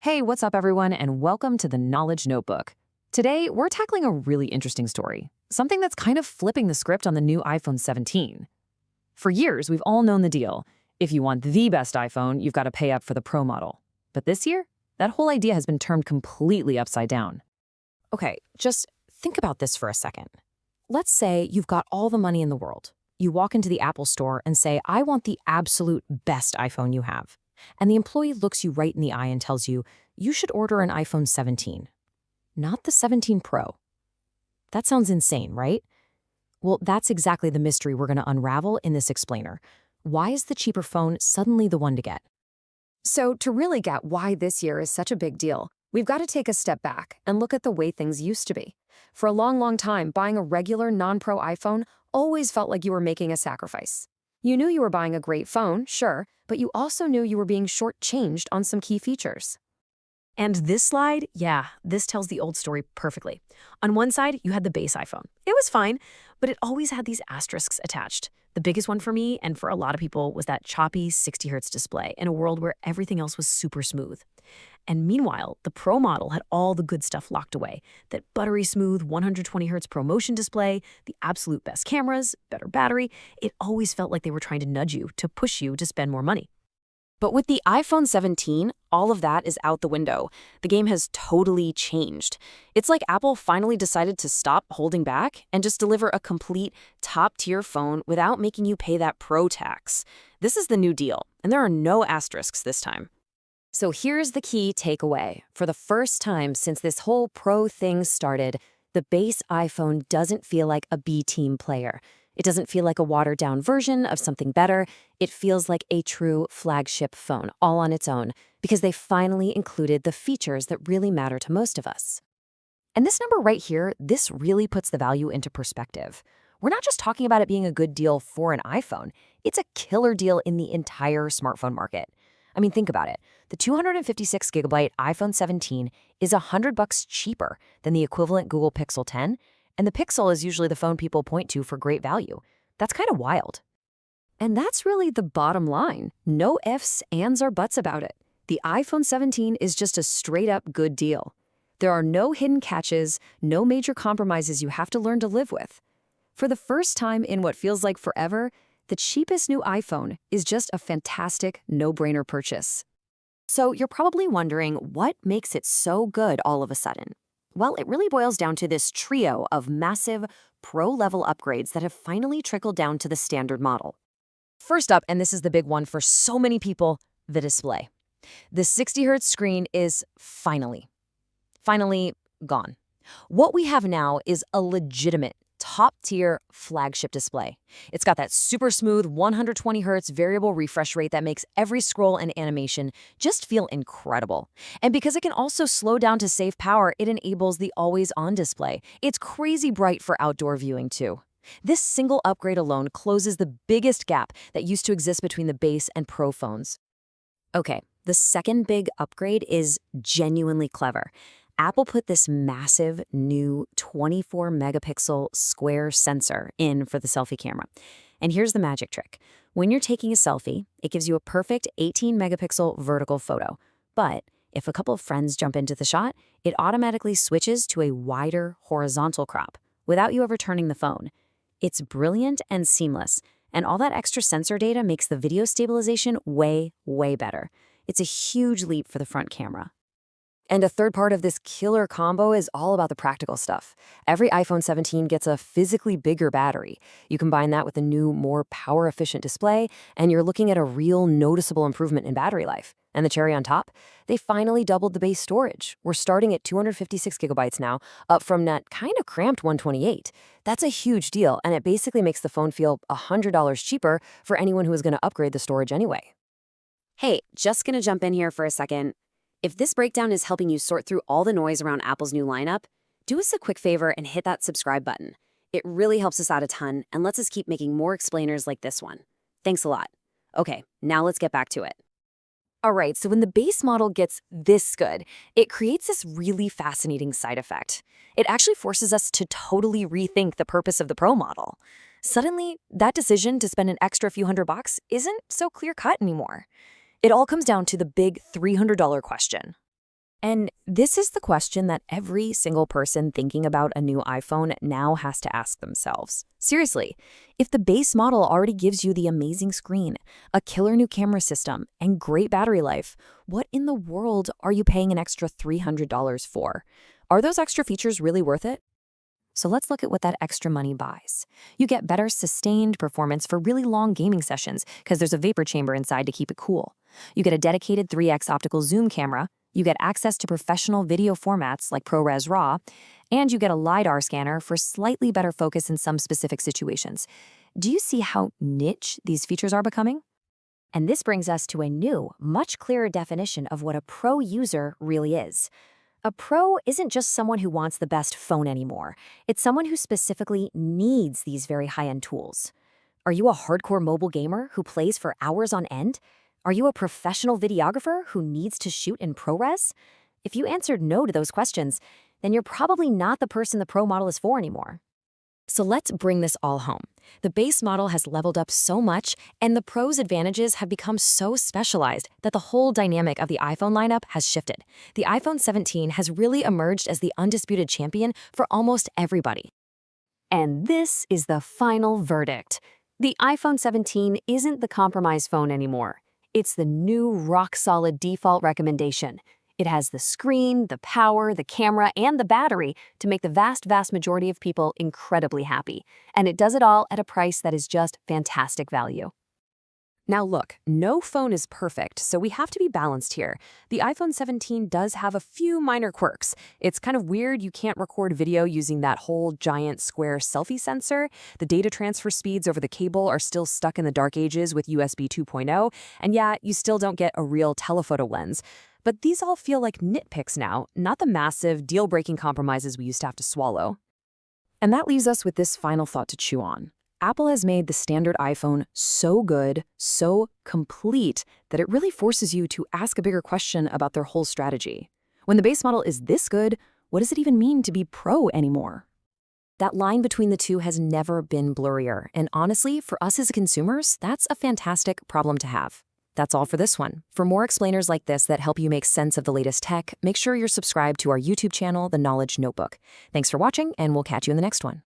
Hey, what's up, everyone, and welcome to the Knowledge Notebook. Today, we're tackling a really interesting story, something that's kind of flipping the script on the new iPhone 17. For years, we've all known the deal. If you want the best iPhone, you've got to pay up for the Pro model. But this year, that whole idea has been turned completely upside down. Okay, just think about this for a second. Let's say you've got all the money in the world. You walk into the Apple store and say, I want the absolute best iPhone you have. And the employee looks you right in the eye and tells you, you should order an iPhone 17, not the 17 Pro. That sounds insane, right? Well, that's exactly the mystery we're going to unravel in this explainer. Why is the cheaper phone suddenly the one to get? So to really get why this year is such a big deal, we've got to take a step back and look at the way things used to be. For a long time, buying a regular non-Pro iPhone always felt like you were making a sacrifice. You knew you were buying a great phone, sure, but you also knew you were being shortchanged on some key features. And this slide, this tells the old story perfectly. On one side, you had the base iPhone. It was fine, but it always had these asterisks attached. The biggest one for me, and for a lot of people, was that choppy 60 Hz display in a world where everything else was super smooth. And meanwhile, the Pro model had all the good stuff locked away. That buttery smooth 120 Hz ProMotion display, the absolute best cameras, better battery. It always felt like they were trying to nudge you, to push you to spend more money. But with the iPhone 17, all of that is out the window. The game has totally changed. It's like Apple finally decided to stop holding back and just deliver a complete top-tier phone without making you pay that Pro tax. This is the new deal, and there are no asterisks this time. So here's the key takeaway. For the first time since this whole Pro thing started, the base iPhone doesn't feel like a B-team player. It doesn't feel like a watered-down version of something better. It feels like a true flagship phone, all on its own, because they finally included the features that really matter to most of us. And this number right here, this really puts the value into perspective. We're not just talking about it being a good deal for an iPhone. It's a killer deal in the entire smartphone market. I mean, think about it. The 256GB iPhone 17 is $100 cheaper than the equivalent Google Pixel 10, and the Pixel is usually the phone people point to for great value. That's kind of wild. And that's really the bottom line. No ifs, ands, or buts about it. The iPhone 17 is just a straight-up good deal. There are no hidden catches, no major compromises you have to learn to live with. For the first time in what feels like forever, the cheapest new iPhone is just a fantastic, no-brainer purchase. So you're probably wondering, what makes it so good all of a sudden? Well, it really boils down to this trio of massive Pro-level upgrades that have finally trickled down to the standard model. First up, and this is the big one for so many people, the display. The 60 Hz screen is finally gone. What we have now is a legitimate top-tier flagship display. It's got that super smooth 120 Hz variable refresh rate that makes every scroll and animation just feel incredible. And because it can also slow down to save power, it enables the always-on display. It's crazy bright for outdoor viewing, too. This single upgrade alone closes the biggest gap that used to exist between the base and Pro phones. Okay, the second big upgrade is genuinely clever. Apple put this massive new 24-megapixel square sensor in for the selfie camera. And here's the magic trick. When you're taking a selfie, it gives you a perfect 18-megapixel vertical photo. But if a couple of friends jump into the shot, it automatically switches to a wider horizontal crop without you ever turning the phone. It's brilliant and seamless, and all that extra sensor data makes the video stabilization way better. It's a huge leap for the front camera. And a third part of this killer combo is all about the practical stuff. Every iPhone 17 gets a physically bigger battery. You combine that with a new, more power-efficient display, and you're looking at a real noticeable improvement in battery life. And the cherry on top? They finally doubled the base storage. We're starting at 256GB now, up from that kind of cramped 128. That's a huge deal, and it basically makes the phone feel $100 cheaper for anyone who is going to upgrade the storage anyway. Hey, just gonna jump in here for a second. If this breakdown is helping you sort through all the noise around Apple's new lineup, do us a quick favor and hit that subscribe button. It really helps us out a ton and lets us keep making more explainers like this one. Thanks a lot. Okay, now let's get back to it. All right, so when the base model gets this good, it creates this really fascinating side effect. It actually forces us to totally rethink the purpose of the Pro model. Suddenly, that decision to spend an extra few $100 isn't so clear-cut anymore. It all comes down to the big $300 question. And this is the question that every single person thinking about a new iPhone now has to ask themselves. Seriously, if the base model already gives you the amazing screen, a killer new camera system, and great battery life, what in the world are you paying an extra $300 for? Are those extra features really worth it? So let's look at what that extra money buys. You get better sustained performance for really long gaming sessions because there's a vapor chamber inside to keep it cool. You get a dedicated 3x optical zoom camera, you get access to professional video formats like ProRes RAW, and you get a LiDAR scanner for slightly better focus in some specific situations. Do you see how niche these features are becoming? And this brings us to a new, much clearer definition of what a pro user really is. A pro isn't just someone who wants the best phone anymore. It's someone who specifically needs these very high-end tools. Are you a hardcore mobile gamer who plays for hours on end? Are you a professional videographer who needs to shoot in ProRes? If you answered no to those questions, then you're probably not the person the Pro model is for anymore. So let's bring this all home. The base model has leveled up so much, and the Pro's advantages have become so specialized that the whole dynamic of the iPhone lineup has shifted. The iPhone 17 has really emerged as the undisputed champion for almost everybody. And this is the final verdict. The iPhone 17 isn't the compromise phone anymore. It's the new rock-solid default recommendation. It has the screen, the power, the camera, and the battery to make the vast majority of people incredibly happy. And it does it all at a price that is just fantastic value. Now look, no phone is perfect, so we have to be balanced here. The iPhone 17 does have a few minor quirks. It's kind of weird you can't record video using that whole giant square selfie sensor. The data transfer speeds over the cable are still stuck in the dark ages with USB 2.0, and yeah, you still don't get a real telephoto lens. But these all feel like nitpicks now, not the massive, deal-breaking compromises we used to have to swallow. And that leaves us with this final thought to chew on. Apple has made the standard iPhone so good, so complete, that it really forces you to ask a bigger question about their whole strategy. When the base model is this good, what does it even mean to be pro anymore? That line between the two has never been blurrier, and honestly, for us as consumers, that's a fantastic problem to have. That's all for this one. For more explainers like this that help you make sense of the latest tech, make sure you're subscribed to our YouTube channel, The Knowledge Notebook. Thanks for watching, and we'll catch you in the next one.